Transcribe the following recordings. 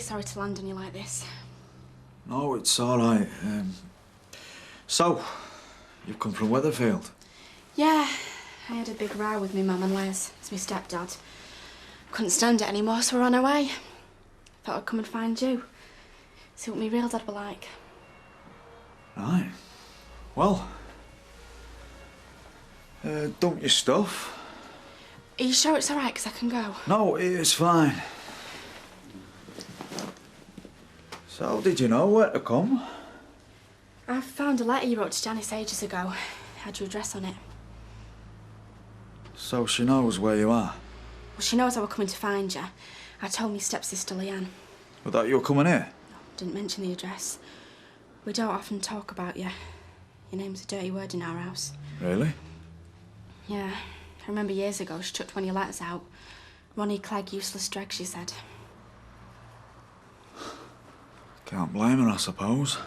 sorry to land on you like this. No, it's all right. So, you've come from Weatherfield? Yeah, I had a big row with me mum and Les. It's my stepdad. Couldn't stand it anymore, so we're on our way. Thought I'd come and find you. See what me real dad were like. Right. Well, dump your stuff. Are you sure it's all right, 'cause I can go? No, it's fine. So, did you know where to come? I found a letter you wrote to Janice ages ago. Had your address on it. So she knows where you are? Well, she knows I were coming to find you. I told me stepsister Leanne. But that you were coming here? Didn't mention the address. We don't often talk about you. Your name's a dirty word in our house. Really? Yeah. I remember years ago she chucked one of your letters out. Ronnie Clegg, useless dreg, she said. Can't blame her, I suppose.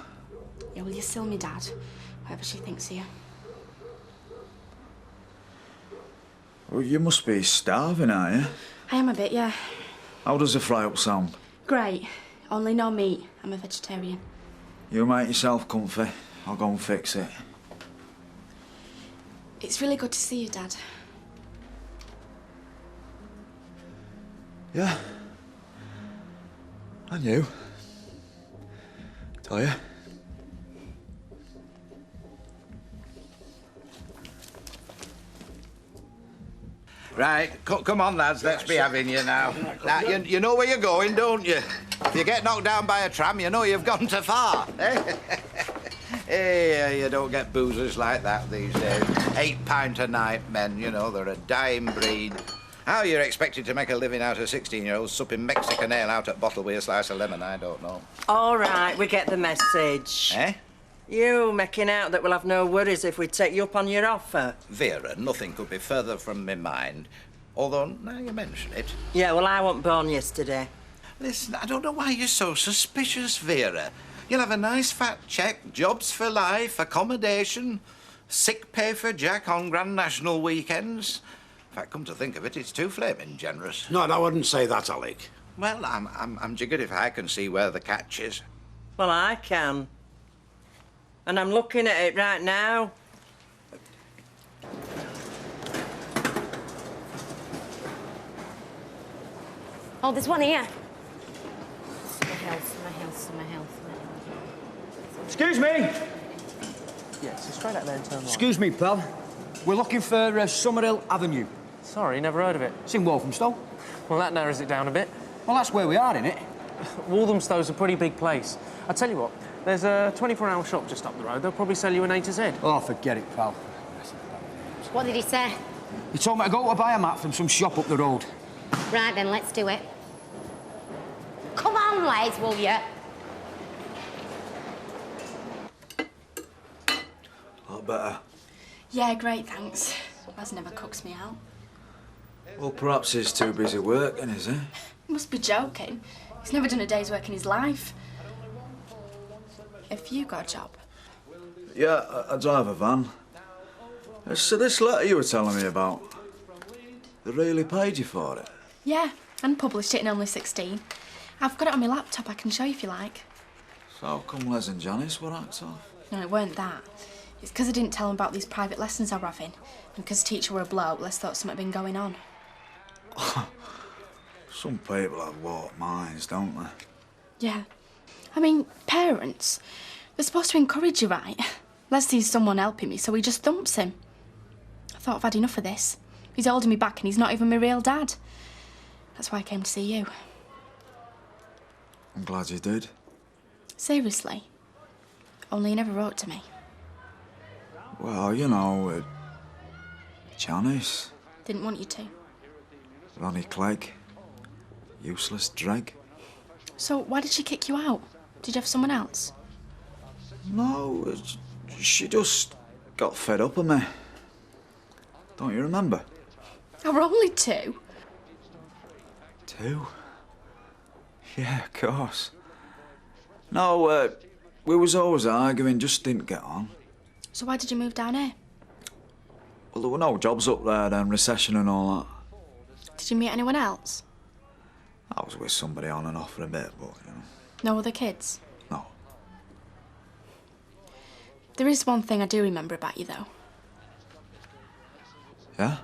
Yeah, well, you're still me dad, whatever she thinks of you. Well, you must be starving, aren't you? I am a bit, yeah. How does a fry-up sound? Great. Only no meat. I'm a vegetarian. You make yourself comfy. I'll go and fix it. It's really good to see you, Dad. Yeah. And you? Tell you? Right, come on, lads, let's be having you now. Now, you know where you're going, don't you? If you get knocked down by a tram, you know you've gone too far. Eh? Hey, you don't get boozers like that these days. 8 pint a night men, you know, they're a dying breed. How you're expected to make a living out of 16-year-olds supping Mexican ale out at bottle with a slice of lemon, I don't know. All right, we get the message. Eh? You making out that we'll have no worries if we take you up on your offer. Vera, nothing could be further from my mind. Although, now you mention it. Yeah, well, I wasn't born yesterday. Listen, I don't know why you're so suspicious, Vera. You'll have a nice fat cheque, jobs for life, accommodation, sick pay for Jack on Grand National weekends. In fact, come to think of it, it's too flaming generous. No, I wouldn't say that, Alec. Well, I'm jiggered if I can see where the catch is. Well, I can. And I'm looking at it right now. Oh, there's one here. Summer Hill, Summer Hill. Excuse me! Yes, so straight out there and turn right. Excuse me, pal. We're looking for Summerhill Avenue. Sorry, never heard of it. It's in Walthamstow. Well, that narrows it down a bit. Well, that's where we are, innit? Walthamstow's a pretty big place. I tell you what, there's a 24-hour shop just up the road. They'll probably sell you an A to Z. Oh, forget it, pal. What did he say? He told me to go to buy a mat from some shop up the road. Right then, let's do it. Come on, Les, will you? A lot better. Yeah, great, thanks. Les never cooks me out. Well, perhaps he's too busy working, is he? You must be joking. He's never done a day's work in his life. Have you got a job? Yeah, I drive a van. So this letter you were telling me about, they really paid you for it? Yeah, and published it in Only 16. I've got it on my laptop, I can show you if you like. So how come Les and Janice were hacked off? No, it weren't that. It's because I didn't tell them about these private lessons I were having. And because teacher were a bloke, Les thought something had been going on. Some people have warped minds, don't they? Yeah. I mean, parents, they're supposed to encourage you, right? Les sees someone helping me, so he just thumps him. I thought I've had enough of this. He's holding me back and he's not even my real dad. That's why I came to see you. I'm glad you did. Seriously. Only you never wrote to me. Well, you know, Janice, Didn't want you to. Ronnie Clegg, useless dreg. So why did she kick you out? Did you have someone else? No, she just got fed up of me. Don't you remember? I were only 2. 2? Yeah, of course. No, we was always arguing, just didn't get on. So why did you move down here? Well, there were no jobs up there then, recession and all that. Did you meet anyone else? I was with somebody on and off for a bit, but, you know. No other kids? No. There is one thing I do remember about you, though. Yeah?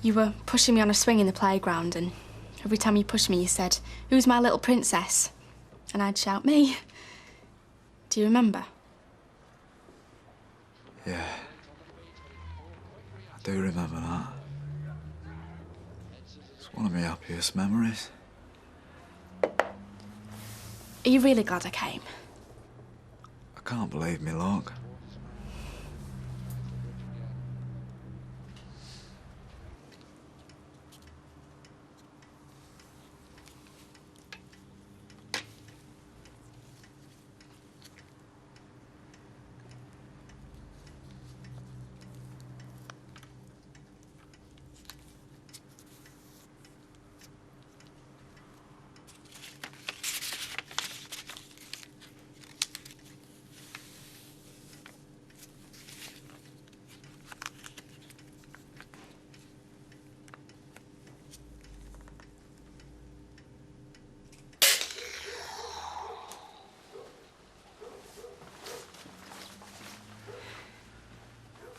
You were pushing me on a swing in the playground, and every time you pushed me, you said, "Who's my little princess?" And I'd shout, "Me." Do you remember? Yeah. I do remember that. It's one of my happiest memories. Are you really glad I came? I can't believe me luck.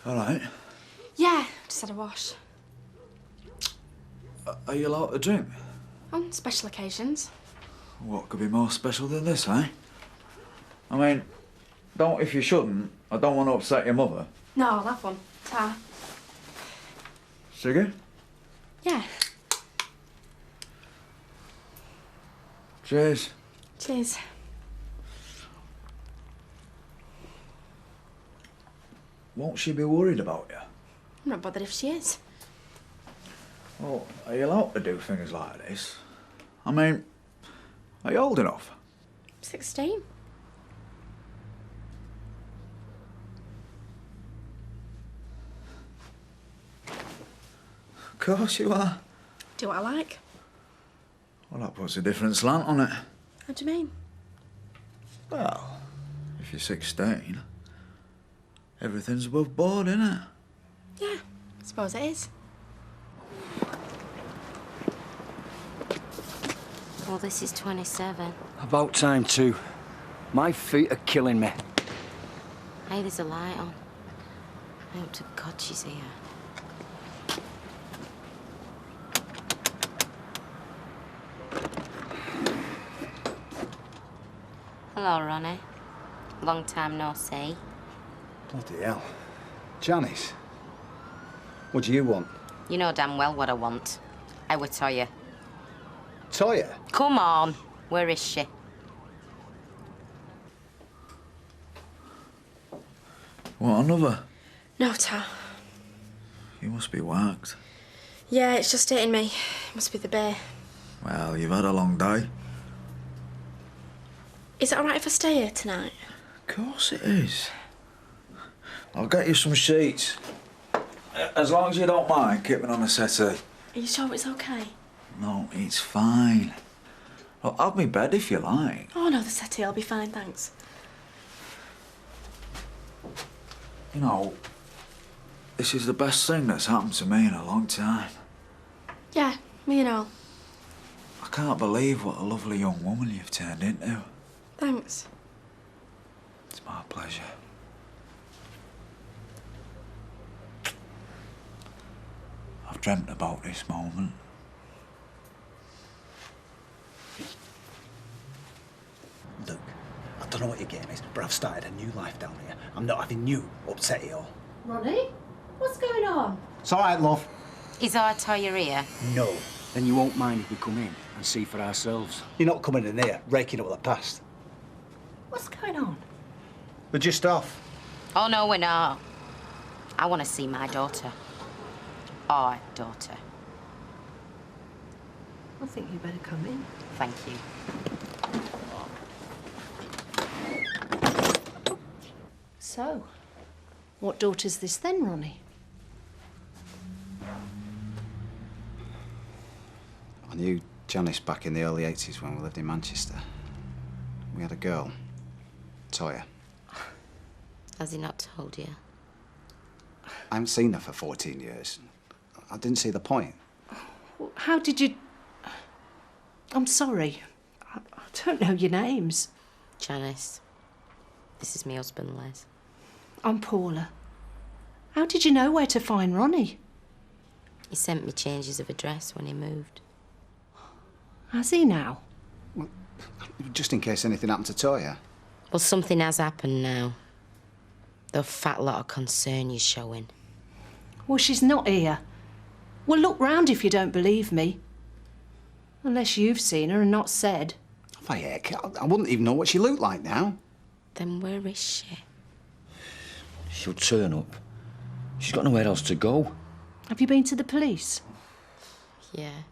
All right. Yeah, just had a wash. Are you allowed to drink? On special occasions. What could be more special than this, eh? I mean, don't if you shouldn't. I don't want to upset your mother. No, I'll have one. Ta. Sugar? Yeah. Cheers. Cheers. Won't she be worried about you? I'm not bothered if she is. Well, are you allowed to do things like this? I mean, are you old enough? 16. Of course you are. Do what I like. Well, that puts a different slant on it. How do you mean? Well, if you're 16, everything's above board, innit? Yeah, I suppose it is. Well, this is 27. About time, too. My feet are killing me. Hey, there's a light on. I hope to God she's here. Hello, Ronnie. Long time no see. Bloody hell. Janice, what do you want? You know damn well what I want. I would tell you. Toya? Come on. Where is she? What, another? No, Ta. You must be whacked. Yeah, it's just hitting me. Must be the beer. Well, you've had a long day. Is it all right if I stay here tonight? Of course it is. I'll get you some sheets. As long as you don't mind keeping on a settee. Are you sure it's okay? No, it's fine. I'll have me bed if you like. Oh, no, the settee, I'll be fine, thanks. You know, this is the best thing that's happened to me in a long time. Yeah, me and all. I can't believe what a lovely young woman you've turned into. Thanks. It's my pleasure. I've dreamt about this moment. Look, I don't know what your game is, but I've started a new life down here. I'm not having you upset it all. Ronnie, what's going on? It's all right, love. Is our Toya here? No. Then you won't mind if we come in and see for ourselves. You're not coming in here, raking up the past. What's going on? We're just off. Oh, no, we're not. I want to see my daughter. Our daughter. I think you better come in. Thank you. So, what daughter's this then, Ronnie? I knew Janice back in the early 80s when we lived in Manchester. We had a girl, Toya. Has he not told you? I haven't seen her for 14 years. I didn't see the point. How did you... I'm sorry. I don't know your names. Janice, this is my husband, Les. I'm Paula. How did you know where to find Ronnie? He sent me changes of address when he moved. Has he now? Just in case anything happened to Toya. Well, something has happened now. The fat lot of concern you're showing. Well, she's not here. Well, look round if you don't believe me. Unless you've seen her and not said. For heck, I wouldn't even know what she looked like now. Then where is she? She'll turn up. She's got nowhere else to go. Have you been to the police? Yeah.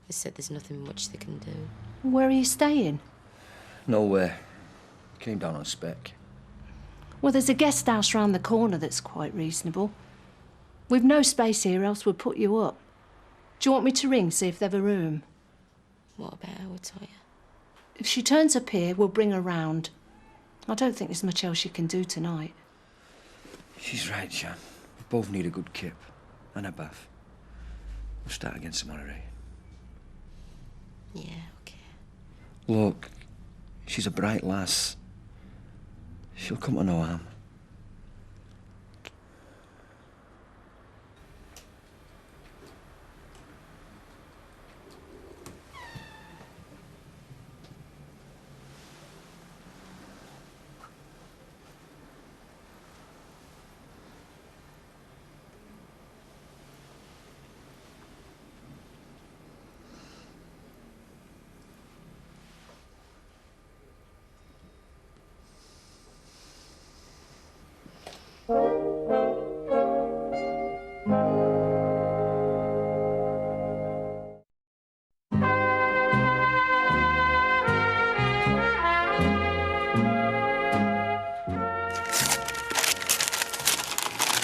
They said there's nothing much they can do. Where are you staying? Nowhere. Came down on spec. Well, there's a guest house round the corner that's quite reasonable. We've no space here, else we'll put you up. Do you want me to ring, see if they've a room? What about our Toya? If she turns up here, we'll bring her round. I don't think there's much else you can do tonight. She's right, Jan. We both need a good kip and a bath. We'll start again tomorrow, eh? Yeah, okay. Look, she's a bright lass. She'll come to no harm.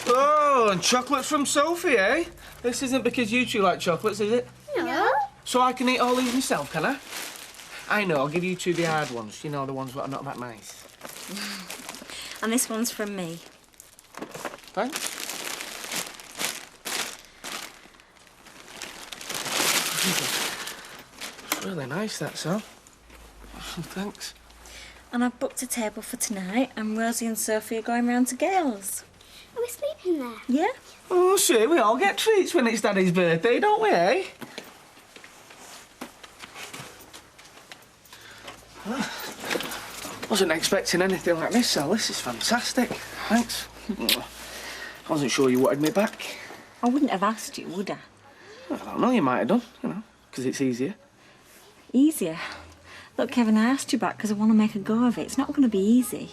Oh, and chocolates from Sophie, eh? This isn't because you two like chocolates, is it? No. So I can eat all these myself, can I? I know, I'll give you two the hard ones. You know, the ones that are not that nice. And this one's from me. Thanks. It's really nice, that's all. Thanks. And I've booked a table for tonight, and Rosie and Sophie are going round to Gales. Are we sleeping there? Yeah? Oh, see, we all get treats when it's Daddy's birthday, don't we, eh? Wasn't expecting anything like this, Sal. This is fantastic. Thanks. I wasn't sure you wanted me back. I wouldn't have asked you, would I? I don't know, you might have done, you know, because it's easier. Easier? Look, Kevin, I asked you back because I want to make a go of it. It's not going to be easy.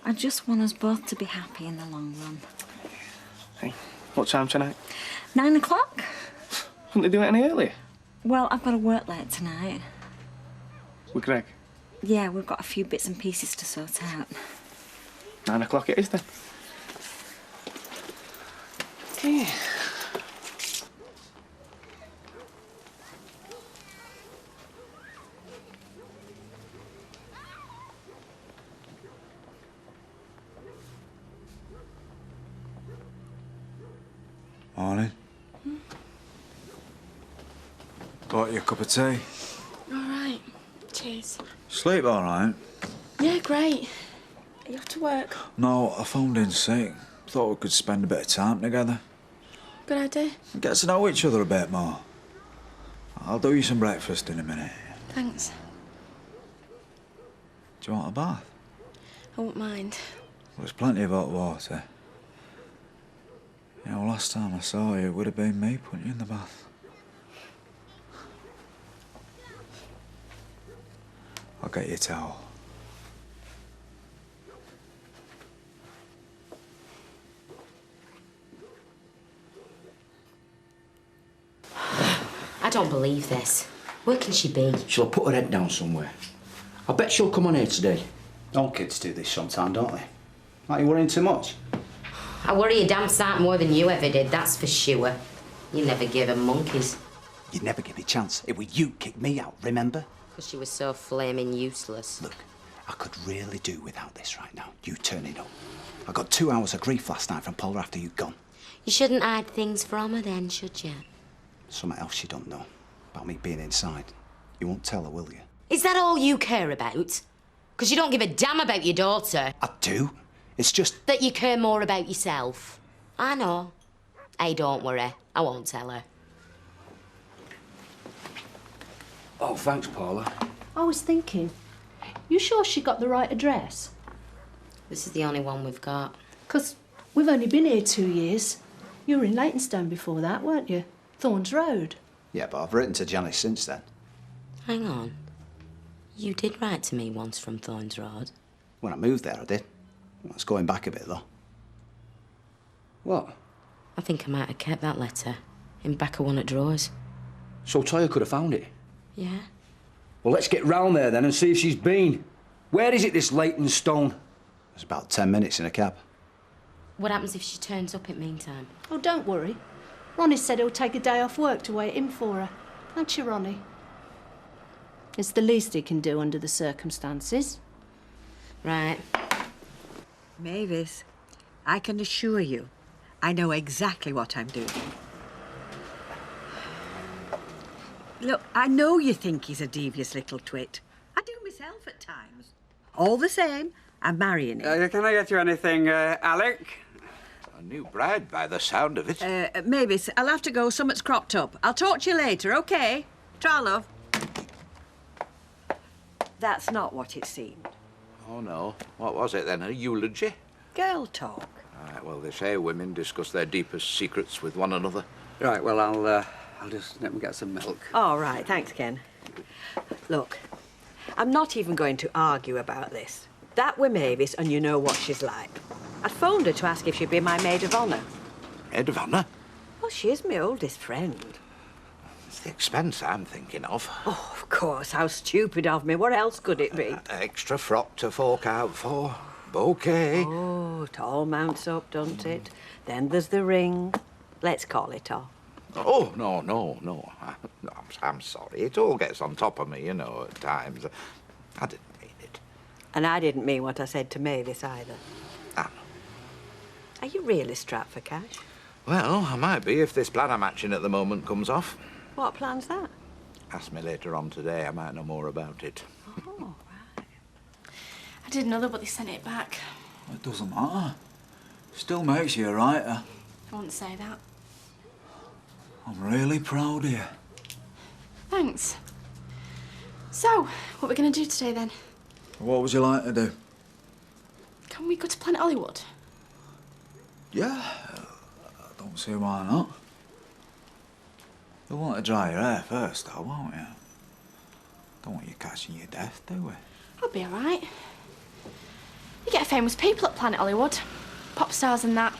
I just want us both to be happy in the long run. Hey, what time tonight? 9 o'clock? Couldn't they do it any earlier? Well, I've got to work late tonight. With Greg? Yeah, we've got a few bits and pieces to sort out. 9 o'clock it is then. Yeah. Morning. Got you a cup of tea? All right. Cheers. Sleep all right? Yeah, great. Are you off to work? No, I phoned in sick. Thought we could spend a bit of time together. Good idea. Get to know each other a bit more. I'll do you some breakfast in a minute. Thanks. Do you want a bath? I won't mind. Well, there's plenty of hot water. You know, last time I saw you, it would have been me putting you in the bath. I'll get you a towel. I don't believe this. Where can she be? She'll have put her head down somewhere. I bet she'll come on here today. All kids do this sometime, don't they? Aren't you worrying too much? I worry a damn sight more than you ever did, that's for sure. You never gave her monkeys. You'd never give me a chance. It was you kicked me out, remember? Because she was so flaming useless. Look, I could really do without this right now. You turning up. I got 2 hours of grief last night from Paula after you'd gone. You shouldn't hide things from her then, should you? Something else you don't know about me being inside. You won't tell her, will you? Is that all you care about? Because you don't give a damn about your daughter. I do. It's just... That you care more about yourself. I know. Hey, don't worry. I won't tell her. Oh, thanks, Paula. I was thinking, you sure she got the right address? This is the only one we've got. 'Cause we've only been here 2 years. You were in Leytonstone before that, weren't you? Thorns Road. Yeah, but I've written to Janice since then. Hang on. You did write to me once from Thorns Road. When I moved there, I did. Well, it's going back a bit, though. What? I think I might have kept that letter in back of one of the drawers. So Toya could have found it? Yeah? Well, let's get round there then and see if she's been. Where is it, this Leytonstone? It's about 10 minutes in a cab. What happens if she turns up in meantime? Oh, don't worry. Ronnie said he'll take a day off work to wait in for her. Don't you, Ronnie? It's the least he can do under the circumstances. Right. Mavis, I can assure you, I know exactly what I'm doing. Look, I know you think he's a devious little twit. I do myself at times. All the same, I'm marrying him. Can I get you anything, Alec? A new bride by the sound of it. Mavis, I'll have to go. Something's cropped up. I'll talk to you later, OK? Try, love. That's not what it seemed. Oh, no. What was it, then? A eulogy? Girl talk. Right, well, they say women discuss their deepest secrets with one another. Right, well, I'll just let me get some milk. All right, thanks, Ken. Look, I'm not even going to argue about this. That were Mavis, and you know what she's like. I'd phoned her to ask if she'd be my maid of honour. Maid of honour? Well, she's my oldest friend. It's the expense I'm thinking of. Oh, of course. How stupid of me. What else could it be? Extra frock to fork out for. Bouquet. Oh, it all mounts up, doesn't it? Then there's the ring. Let's call it off. Oh, no. I'm sorry. It all gets on top of me, you know, at times. I didn't mean it. And I didn't mean what I said to Mavis either. Ah. Are you really strapped for cash? Well, I might be if this plan I'm hatching at the moment comes off. What plan's that? Ask me later on today. I might know more about it. Oh, right. I did another, but they sent it back. It doesn't matter. Still makes you a writer. I wouldn't say that. I'm really proud of you. Thanks. So, what are we going to do today, then? What would you like to do? Can we go to Planet Hollywood? Yeah, I don't see why not. You'll want to dry your hair first, though, won't you? Don't want you catching your death, do we? I'll be all right. You get famous people at Planet Hollywood. Pop stars and that.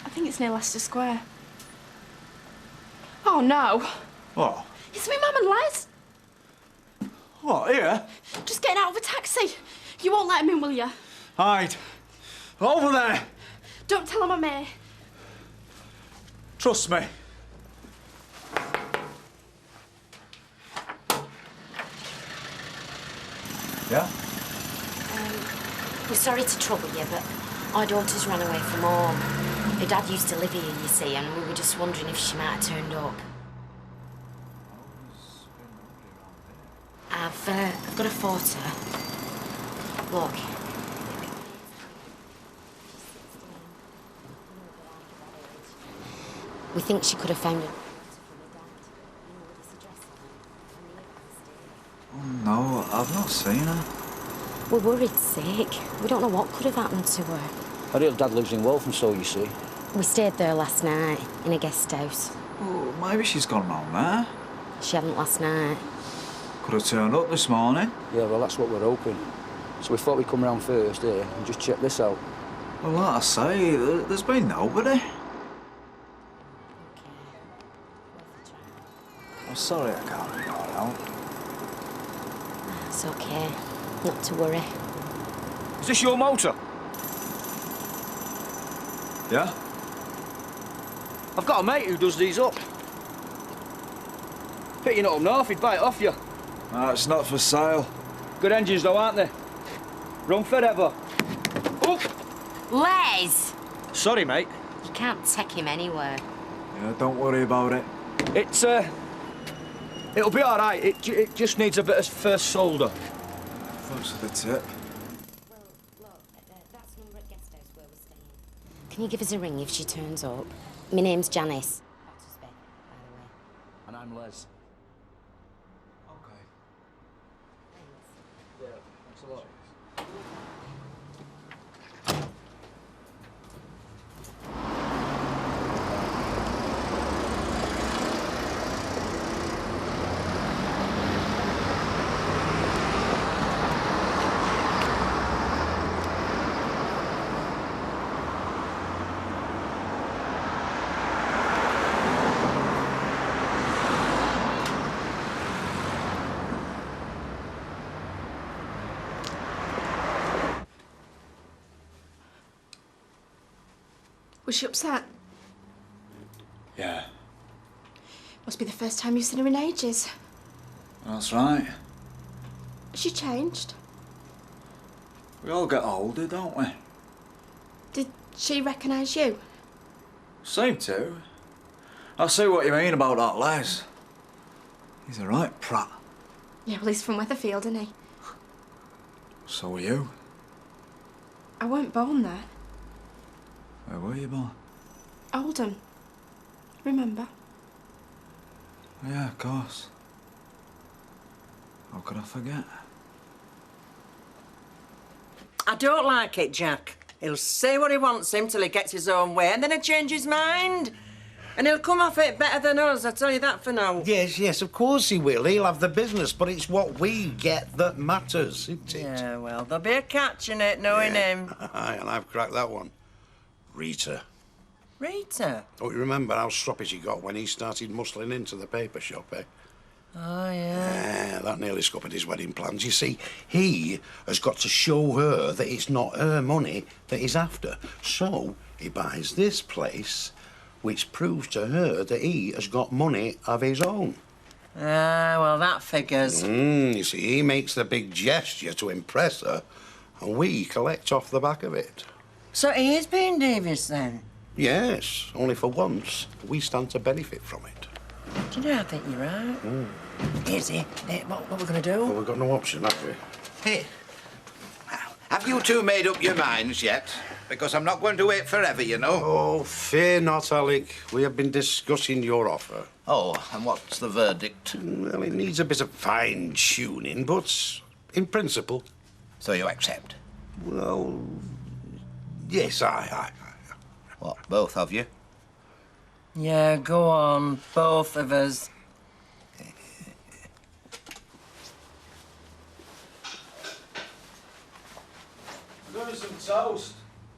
I think it's near Leicester Square. Oh, no. What? It's me mum and Les. What, here? Just getting out of a taxi. You won't let him in, will you? Hide. Over there. Don't tell him I'm here. Trust me. Yeah? We're sorry to trouble you, but our daughter's run away from home. Her dad used to live here, you see, and we were just wondering if she might have turned up. I've got a photo. Look. We think she could have found it. Oh, no, I've not seen her. We're worried sick. We don't know what could have happened to her. Her real dad lives in Walthamstow, you see. We stayed there last night, in a guest house. Oh, maybe she's gone round there. She hadn't last night. Could have turned up this morning. Yeah, well, that's what we're hoping. So we thought we'd come round first here and just check this out. Well, like I say, there's been nobody. I'm sorry I can't be more help. It's okay. Not to worry. Is this your motor? Yeah? I've got a mate who does these up. Picking it up north, he'd buy it off you. No, it's not for sale. Good engines though, aren't they? Run forever. Oh! Les! Sorry, mate. You can't take him anywhere. Yeah, don't worry about it. It's, It'll be all right. It just needs a bit of first solder. Thanks for the tip. That's number at guest house where we're staying. Can you give us a ring if she turns up? My name's Janice. And I'm Les. Okay. Yeah, thanks a lot. Was she upset? Yeah, Must be the first time you've seen her in ages. that's right. Has she changed? We all get older, don't we? Did she recognise you? Seem to. I see what you mean about that Les. He's a right prat. Yeah, well, he's from Weatherfield, isn't he? So are you. I weren't born there. Where were you born? Oldham. Remember? Yeah, of course. How could I forget? I don't like it, Jack. He'll say what he wants him till he gets his own way, and then he'll change his mind. And he'll come off it better than us, I tell you that for now. Yes, yes, of course he will. He'll have the business, but it's what we get that matters, isn't it? Yeah, well, there'll be a catch in it, knowing him. Aye, and I've cracked that one. Rita. Rita? Oh, you remember how stroppy she got when he started muscling into the paper shop, eh? Oh, yeah. Yeah, that nearly scuppered his wedding plans. You see, he has got to show her that it's not her money that he's after. So he buys this place, which proves to her that he has got money of his own. Ah, well, that figures. You see, he makes the big gesture to impress her, and we collect off the back of it. So he is being devious, then? Yes, only for once, we stand to benefit from it. Do you know, I think you're right. Easy. What we're going to do? Well, we've got no option, have we? Hey, have you two made up your minds yet? Because I'm not going to wait forever, you know. Oh, fear not, Alec. We have been discussing your offer. Oh, and what's the verdict? Well, it needs a bit of fine-tuning, but in principle. So you accept? Well, yes, I. What, both of you? Yeah, go on, both of us. I'm doing some toast.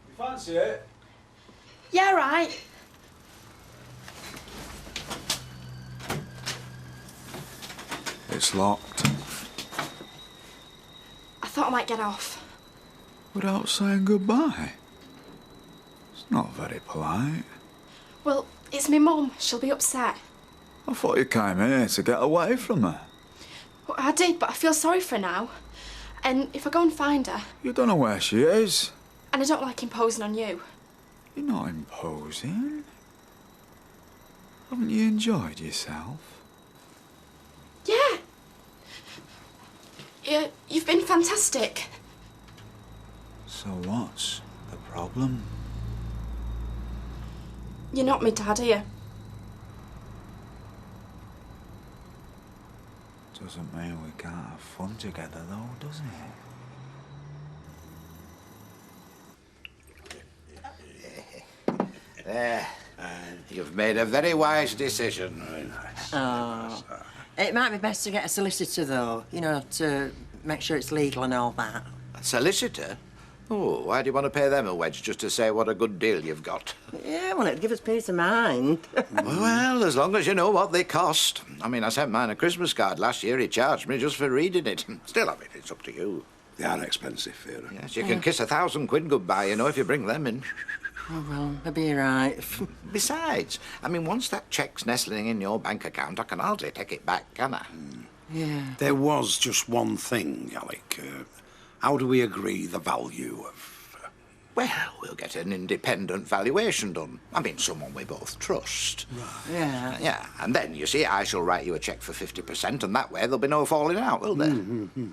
You fancy it? Yeah, right. It's locked. I thought I might get off. Without saying goodbye. It's not very polite. Well, it's my mum. She'll be upset. I thought you came here to get away from her. Well, I did, but I feel sorry for her now. And if I go and find her, You don't know where she is. and I don't like imposing on you. You're not imposing. Haven't you enjoyed yourself? Yeah. You've been fantastic. So what's the problem? You're not my dad, are you? Doesn't mean we can't have fun together, though, does it? There. You've made a very wise decision. Oh. It might be best to get a solicitor, though, you know, to make sure it's legal and all that. A solicitor? Oh, why do you want to pay them a wedge just to say what a good deal you've got? Yeah, well, it'd give us peace of mind. Well, as long as you know what they cost. I mean, I sent mine a Christmas card last year. He charged me just for reading it. Still, I mean, it's up to you. They are expensive, Vera. Yes, you can kiss £1,000 goodbye, you know, if you bring them in. Oh, well, maybe you're right. Besides, I mean, once that cheque's nestling in your bank account, I can hardly take it back, can I? Yeah. There was just one thing, Alec. How do we agree the value of... Well, we'll get an independent valuation done. I mean, someone we both trust. Right. Yeah. Yeah, and then, you see, I shall write you a cheque for 50%, and that way there'll be no falling out, will there?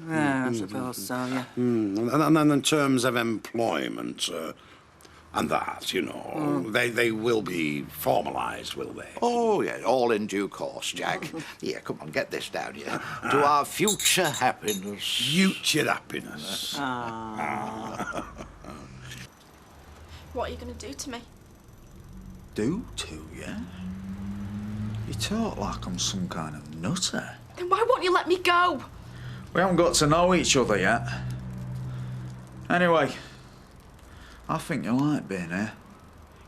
Yeah, I suppose so, yeah. And then in terms of employment, and that, you know, they will be formalised, will they? Oh, yeah, all in due course, Jack. Here, come on, get this down here. To our future happiness. Future happiness. What are you going to do to me? Do to you? You talk like I'm some kind of nutter. Then why won't you let me go? We haven't got to know each other yet. Anyway, I think you like being here.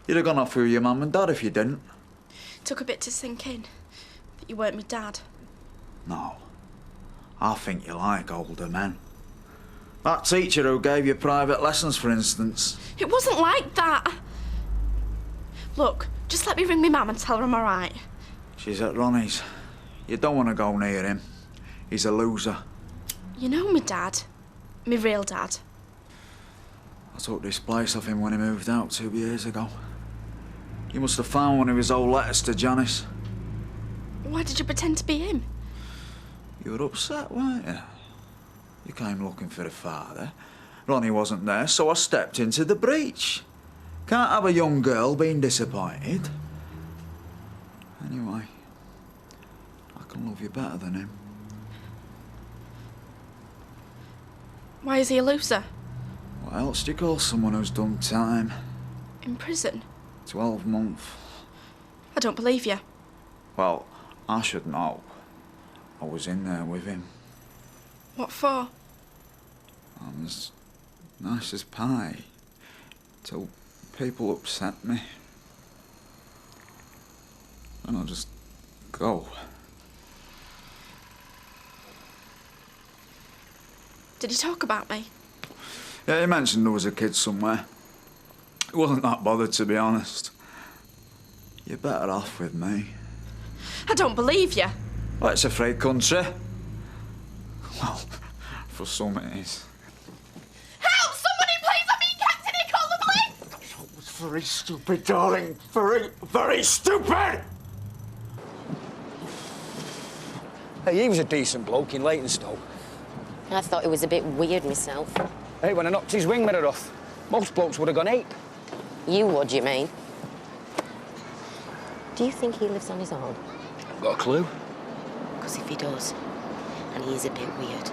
You'd have gone off with your mum and dad if you didn't. Took a bit to sink in that you weren't my dad. No. I think you like older men. That teacher who gave you private lessons, for instance. It wasn't like that. Look, just let me ring me mum and tell her I'm all right. She's at Ronnie's. You don't want to go near him. He's a loser. You know me dad. Me real dad. I took this place off him when he moved out 2 years ago. He must have found one of his old letters to Janice. Why did you pretend to be him? You were upset, weren't you? You came looking for a father. Ronnie wasn't there, so I stepped into the breach. Can't have a young girl being disappointed. Anyway, I can love you better than him. Why is he a loser? What else do you call someone who's done time? In prison? 12 months. I don't believe you. Well, I should know. I was in there with him. What for? I'm as nice as pie. Till people upset me. And I'll just go. Did he talk about me? Yeah, he mentioned there was a kid somewhere. He wasn't that bothered, to be honest. You're better off with me. I don't believe you. Well, it's a free country. Well, for some it is. Help! Somebody please! I'm being captain! He called the police! That was very stupid, darling. Very, very stupid! Hey, he was a decent bloke in Leytonstone. I thought it was a bit weird myself. Hey, when I knocked his wing mirror off, most blokes would have gone ape. You would, you mean? Do you think he lives on his own? Got a clue? Because if he does, and he is a bit weird,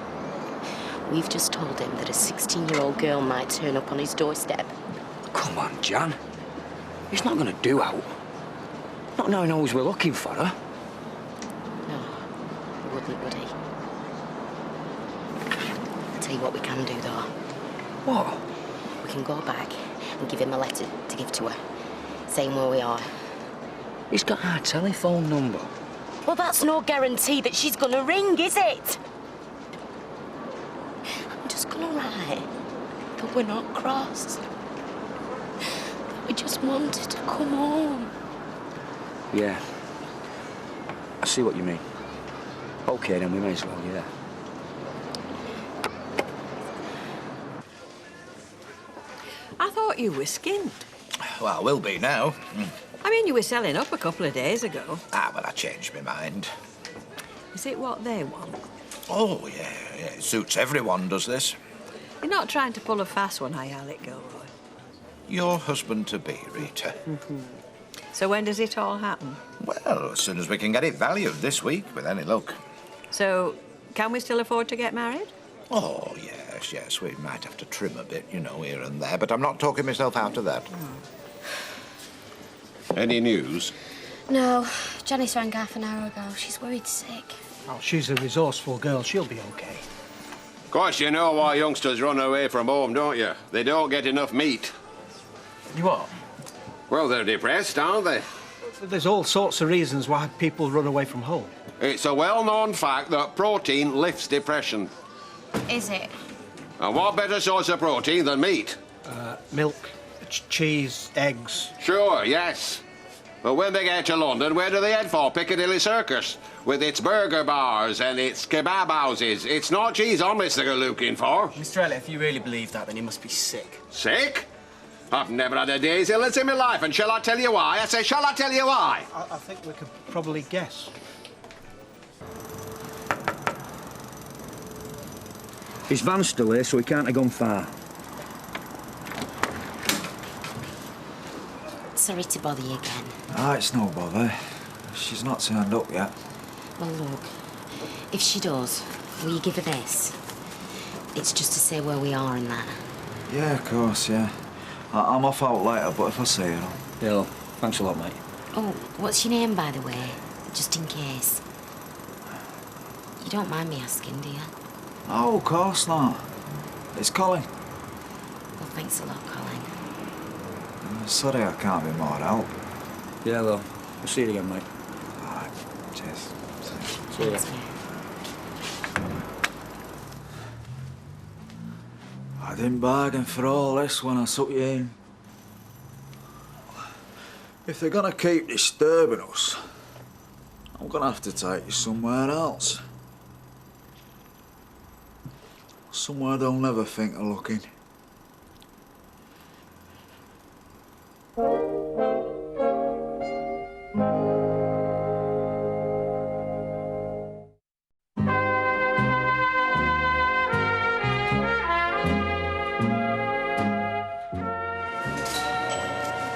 we've just told him that a 16-year-old girl might turn up on his doorstep. Come on, Jan. He's not going to do out. Not knowing who's we're looking for her. No, he wouldn't, would he? I'll tell you what we can do, though. What? We can go back and give him a letter to give to her, saying where we are. He's got our telephone number. Well, that's no guarantee that she's gonna ring, is it? I'm just gonna write that we're not cross. That we just wanted to come home. Yeah. I see what you mean. OK, then we may as well, yeah. I thought you were skinned. Well, will be now. I mean, you were selling up a couple of days ago. Ah, well, I changed my mind. Is it what they want? Oh, yeah, it suits everyone, does this? You're not trying to pull a fast one, are you, Alec Gilroy? Your husband-to-be, Rita. So when does it all happen? Well, as soon as we can get it valued this week, with any luck. So, can we still afford to get married? Oh, yes, we might have to trim a bit, you know, here and there, but I'm not talking myself out of that. Any news? No, Janice rang half an hour ago. She's worried sick. Oh, she's a resourceful girl. She'll be okay. Of course, you know why youngsters run away from home, don't you? They don't get enough meat. You what? Well, they're depressed, aren't they? There's all sorts of reasons why people run away from home. It's a well-known fact that protein lifts depression. Is it? And what better source of protein than meat? Milk, cheese, eggs. Sure, yes. But when they get to London, where do they head for? Piccadilly Circus, with its burger bars and its kebab houses. It's not cheese omelets they're looking for. Mr. Elliot, if you really believe that, then you must be sick. Sick? I've never had a day's illness in my life, and shall I tell you why? I say, shall I tell you why? I think we could probably guess. His van's still here, so he can't have gone far. Sorry to bother you again. Ah, it's no bother. She's not turned up yet. Well, look, if she does, will you give her this? It's just to say where we are and that. Yeah, of course, yeah. I'm off out later, but if I see her... Yeah, well, thanks a lot, mate. Oh, what's your name, by the way? Just in case. You don't mind me asking, do you? Oh, of course not. It's Colin. Well, thanks a lot, Colin. I'm sorry I can't be more help. Yeah, well, we'll see you again, mate. All right, cheers. See you. Thanks, mate. I didn't bargain for all this when I took you in. If they're gonna keep disturbing us, I'm gonna have to take you somewhere else. Somewhere they'll never think of looking.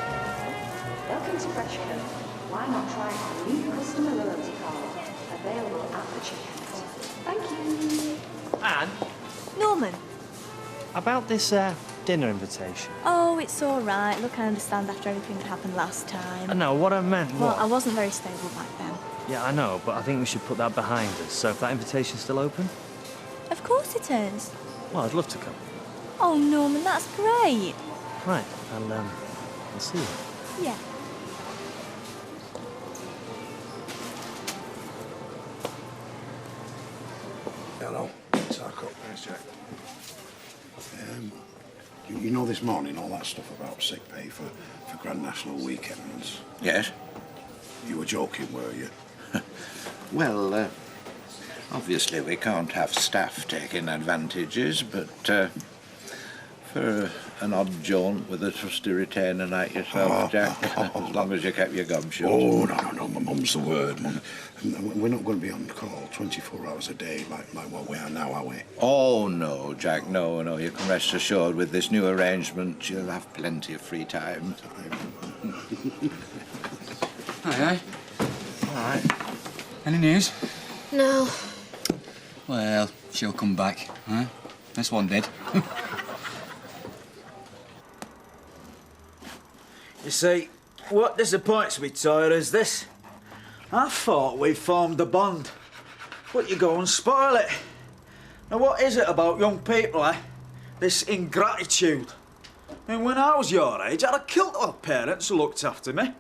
Welcome to Freshco. Why not try our new customer loyalty card? Available at the checkout. Thank you. Anne, Norman. about this dinner invitation. Oh, it's all right. Look, I understand after everything that happened last time. No, what I meant Well, was... I wasn't very stable back then. Yeah, I know, but I think we should put that behind us. So if that invitation's still open, Of course it is. well, I'd love to come. Oh, Norman, that's great. Right, I'll see you. Yeah. Hello. Sarko. Thanks, Jack. You know this morning all that stuff about sick pay for Grand National weekends? Yes? You were joking, were you? Well, obviously we can't have staff taking advantages, but for an odd jaunt with a trusty retainer like yourself, Jack, as long as you kept your gum shut. Oh, no, my mum's the word, Mum. We're not going to be on call 24 hours a day like what we are now, are we? Oh, no, Jack, no. You can rest assured with this new arrangement, you'll have plenty of free time. Aye. All right. Any news? No. Well, she'll come back, huh? This one did. You see, what disappoints me, Toyer, is this. I thought we formed a bond, but you go and spoil it. Now, what is it about young people, eh? This ingratitude. I mean, when I was your age, I'd have killed our parents who looked after me.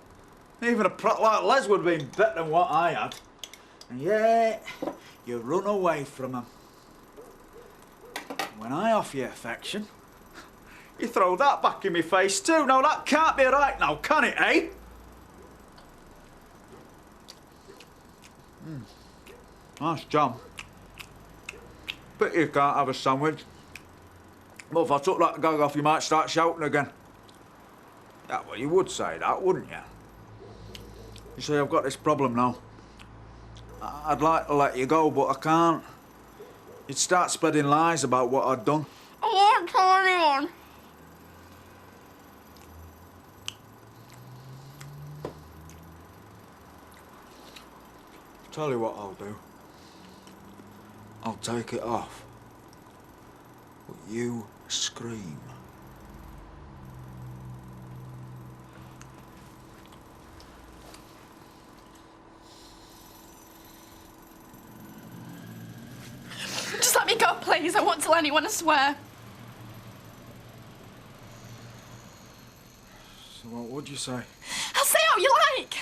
Even a prat like Les would have been better than what I had. And yet, you run away from them. When I offer you affection, you throw that back in my face too. Now, that can't be right now, can it, eh? Nice jam. Pity you can't have a sandwich. But if I took that gag off, you might start shouting again. Yeah, well, you would say that, wouldn't you? You see, I've got this problem now. I'd like to let you go, but I can't. You'd start spreading lies about what I'd done. I won't tell anyone. Tell you what I'll do. I'll take it off. But you scream. Just let me go, please. I won't tell anyone, I swear. So what would you say? I'll say how you like.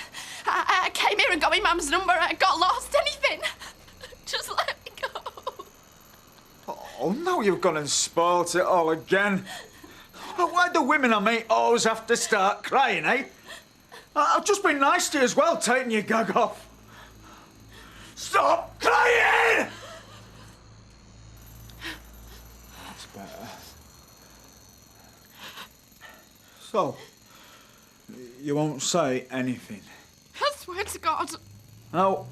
I came here and got my mum's number. I got lost. Anything. Just let me go. Oh, now you've gone and spoilt it all again. Why do women I meet always have to start crying, eh? I've just been nice to you as well, taking your gag off. Stop crying! That's better. So, you won't say anything? I swear to God. Now,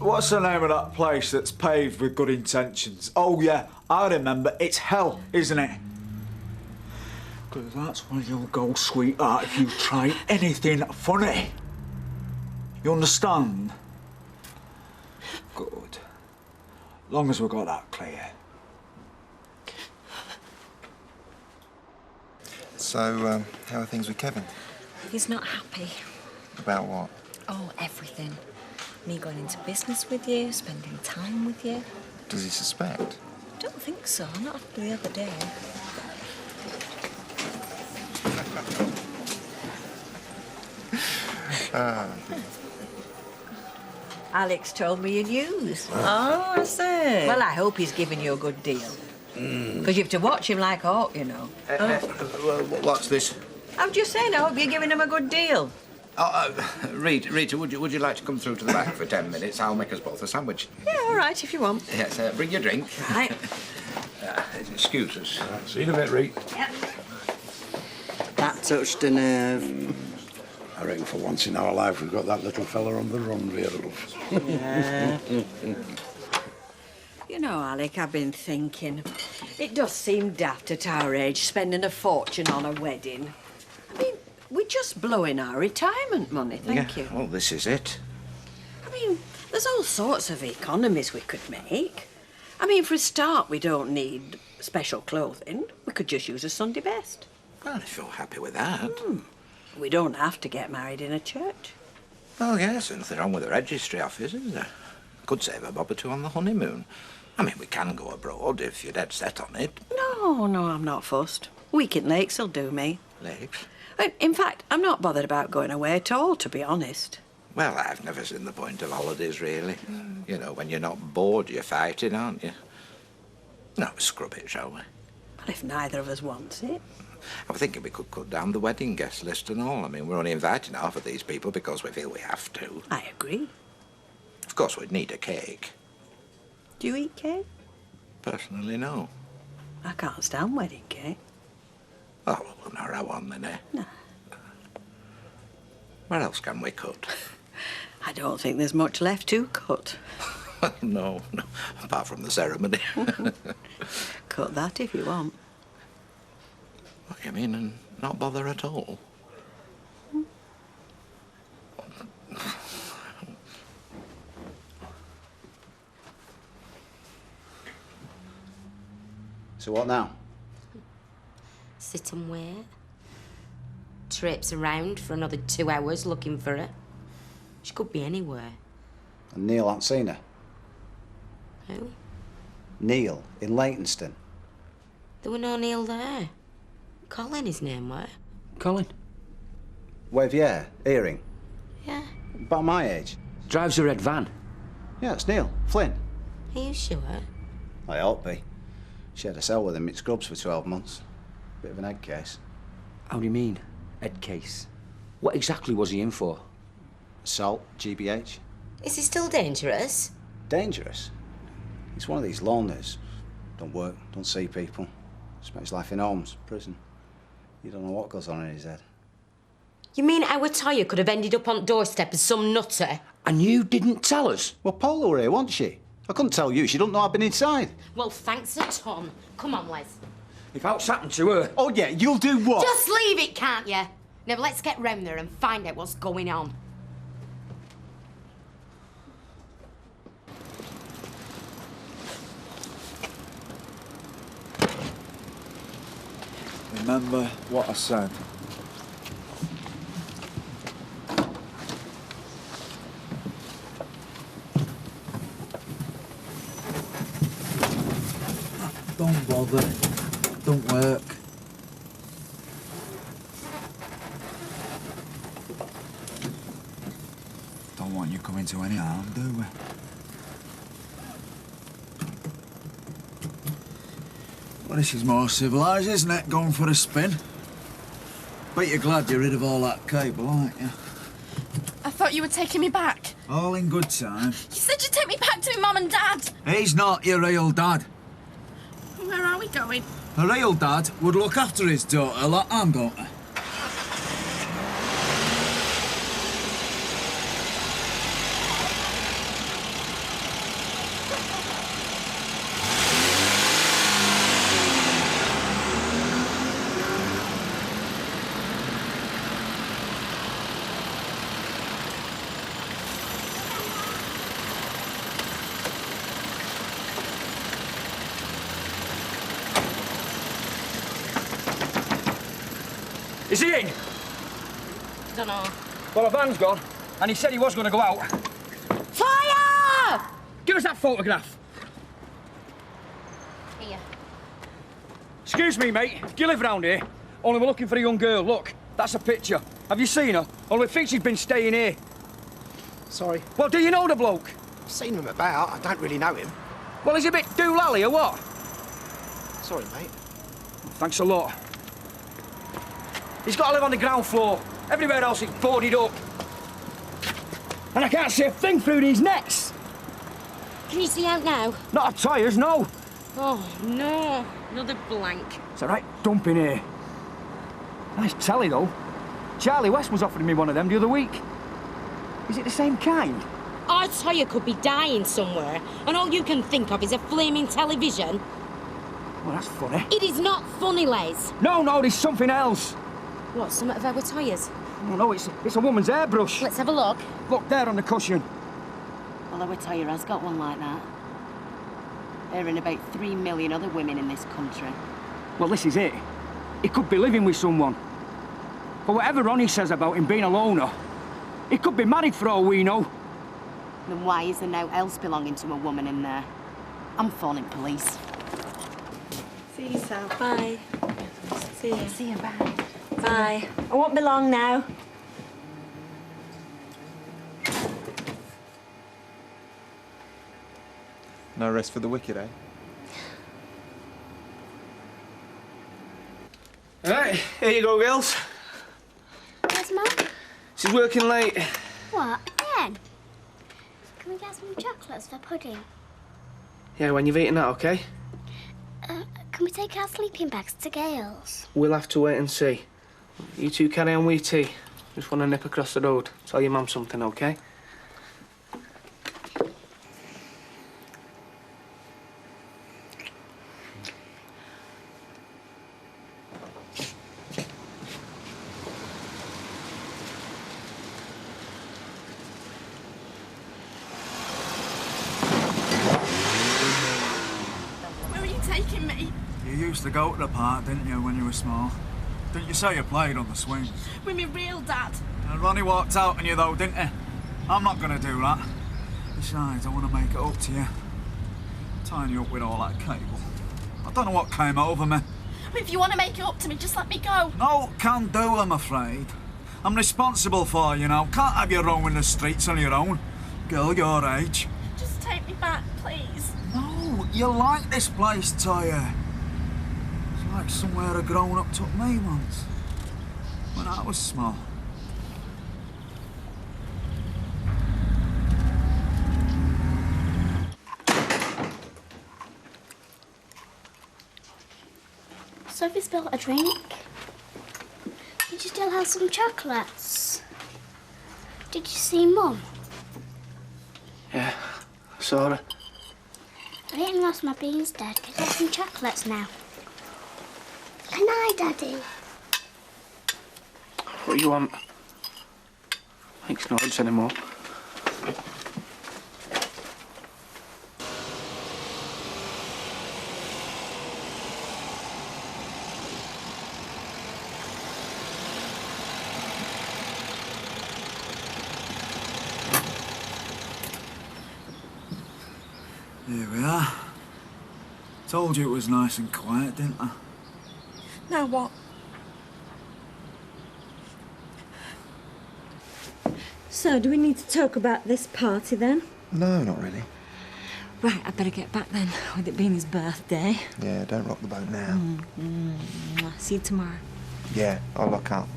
what's the name of that place that's paved with good intentions? Oh, yeah, I remember. It's hell, isn't it? Because that's where you'll go, sweetheart, if you try anything funny. You understand? Good. Long as we've got that clear. So, how are things with Kevin? He's not happy. About what? Oh, everything. Me going into business with you, spending time with you. Does he suspect? Don't think so, not after the other day. Alex told me your news. Oh, I see. Well, I hope he's giving you a good deal. Because you have to watch him like a hawk, you know. What's this? I'm just saying, I hope you're giving him a good deal. Rita, would you like to come through to the back for 10 minutes? I'll make us both a sandwich. Yeah, all right, if you want. Yes, bring your drink. Right. Excuse us. See you in a bit, Rita. Yep. That touched a nerve. I reckon for once in our life we've got that little fella on the run, really. Yeah. You know, Alec, I've been thinking. It does seem daft at our age, spending a fortune on a wedding. I mean, we're just blowing our retirement money, thank you. Well, this is it. I mean, there's all sorts of economies we could make. I mean, for a start, we don't need special clothing. We could just use a Sunday best. Well, if you're happy with that. We don't have to get married in a church. Well, yes, there's nothing wrong with the registry office, is there? Could save a bob or two on the honeymoon. I mean, we can go abroad if you're dead set on it. No, I'm not fussed. Week in Lakes will do me. Lakes? In fact, I'm not bothered about going away at all, to be honest. Well, I've never seen the point of holidays, really. You know, when you're not bored, you're fighting, aren't you? No, scrub it, shall we? Well, if neither of us wants it. I was thinking we could cut down the wedding guest list and all. I mean, we're only inviting half of these people because we feel we have to. I agree. Of course, we'd need a cake. Do you eat cake? Personally, no. I can't stand wedding cake. Oh, well, we'll not have one then, eh? No. Where else can we cut? I don't think there's much left to cut. No, apart from the ceremony. Cut that if you want. What, you mean, and not bother at all? So what now? Sit and wait. Traipse around for another 2 hours looking for her. She could be anywhere. And Neil hasn't seen her? Who? Neil, in Leytonstone. There were no Neil there. Colin, his name were. Colin? Wave yeah, earring. Yeah. About my age. Drives a red van. Yeah, it's Neil. Flynn. Are you sure? I ought to be. She had a cell with him at Scrubs for 12 months. Bit of an egg case. How do you mean, head case? What exactly was he in for? Assault, GBH. Is he still dangerous? Dangerous? He's one of these loners. Don't work, don't see people. Spent his life in homes, prison. You don't know what goes on in his head. You mean our Toya could have ended up on doorstep as some nutter? And you didn't tell us? Well, Paula were here, wasn't she? I couldn't tell you. She doesn't know I've been inside. Well, thanks a ton. Come on, Les. If out's happened to her... Oh, yeah, you'll do what? Just leave it, can't you? Now, let's get round there and find out what's going on. Remember what I said. Don't bother. Don't work. Don't want you coming to any harm, do we? Well, this is more civilised, isn't it? Going for a spin. Bet you're glad you're rid of all that cable, aren't you? I thought you were taking me back. All in good time. You said you'd take me back to my mum and dad. He's not your real dad. Where are we going? A real dad would look after his daughter like I'm going to. Is he in? Don't know. Well, a van's gone, and he said he was going to go out. Fire! Give us that photograph. Here. Excuse me, mate. Do you live round here? Only we're looking for a young girl. Look, that's a picture. Have you seen her? Only we think she's been staying here. Sorry. Well, do you know the bloke? I've seen him about. I don't really know him. Well, he's a bit doolally or what? Sorry, mate. Thanks a lot. He's got to live on the ground floor. Everywhere else is boarded up. And I can't see a thing through these nets. Can you see out now? Not our tyres, no. Oh, no. Another blank. It's a right dump in here. Nice telly, though. Charlie West was offering me one of them the other week. Is it the same kind? Our tyre could be dying somewhere, and all you can think of is a flaming television. Well, that's funny. It is not funny, Les. No, there's something else. What, some of our tyres? Oh, no, it's a woman's airbrush. Let's have a look. Look, there on the cushion. Well, our tyre has got one like that. There are about 3 million other women in this country. Well, this is it. He could be living with someone. But whatever Ronnie says about him being a loner, he could be married for all we know. Then why is there no else belonging to a woman in there? I'm phoning police. See you, Sal. Bye. See you. See you, bye. Bye. I won't be long now. No rest for the wicked, eh? Right, here you go, girls. Where's Mum? She's working late. What, again? Can we get some chocolates for pudding? Yeah, when you've eaten that, OK? Can we take our sleeping bags to Gale's? We'll have to wait and see. You two carry on with tea. Just want to nip across the road. Tell your mum something, OK? Where are you taking me? You used to go to the park, didn't you, when you were small? Didn't you say you played on the swings? With me real dad. And Ronnie walked out on you, though, didn't he? I'm not going to do that. Besides, I want to make it up to you. Tying you up with all that cable. I don't know what came over me. If you want to make it up to me, just let me go. No, can do, I'm afraid. I'm responsible for you now. Can't have you roaming the streets on your own. Girl your age. Just take me back, please. No, you like this place, Toya. It's like somewhere a grown-up took me once. When I was small. Sophie spilled a drink. Did you still have some chocolates? Did you see Mum? Yeah, I saw her. I didn't lost my beans, Dad. Can I have some chocolates now? Can I, Daddy? What do you want? Makes no odds anymore. Here we are. Told you it was nice and quiet, didn't I? Now what? So, do we need to talk about this party then? No, not really. Right, I better get back then, with it being his birthday. Yeah, don't rock the boat now. See you tomorrow. Yeah, I'll lock out.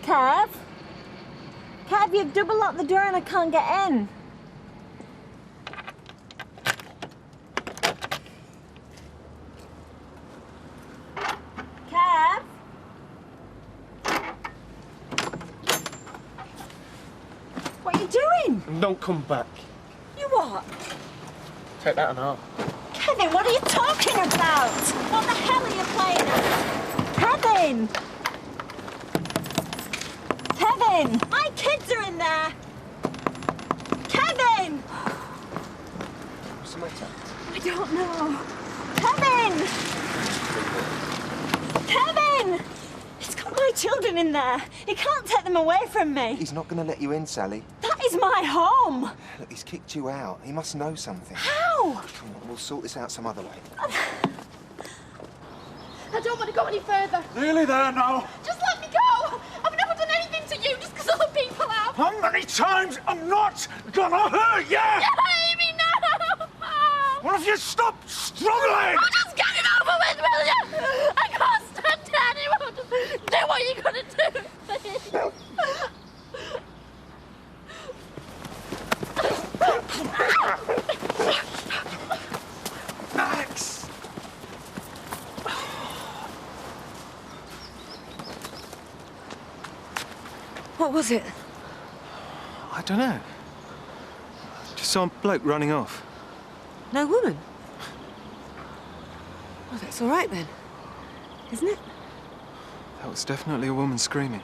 Kev? Kev, you've double locked the door and I can't get in. Kev? What are you doing? And don't come back. You what? Take that and all. Kevin, what are you talking about? What the hell are you playing at? Kevin! Kevin! My kids are in there! Kevin! What's the matter? I don't know. Kevin! Kevin! He's got my children in there. He can't take them away from me. He's not going to let you in, Sally. That is my home. Look, he's kicked you out. He must know something. How? Come on, we'll sort this out some other way. I don't want to go any further. Nearly there now. Just let me go. I've never done anything to you just because other people have. How many times I'm not gonna hurt you? You hate me now. Well, if you stop struggling. Oh, just get it over with, will you? I can't stand it anymore. Just do what you're gonna do, please. Max! What was it? I don't know. Just saw a bloke running off. No woman? Well, that's all right then, isn't it? That was definitely a woman screaming.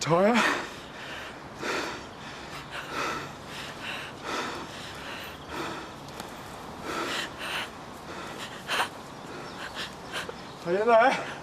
Toya? Are you there?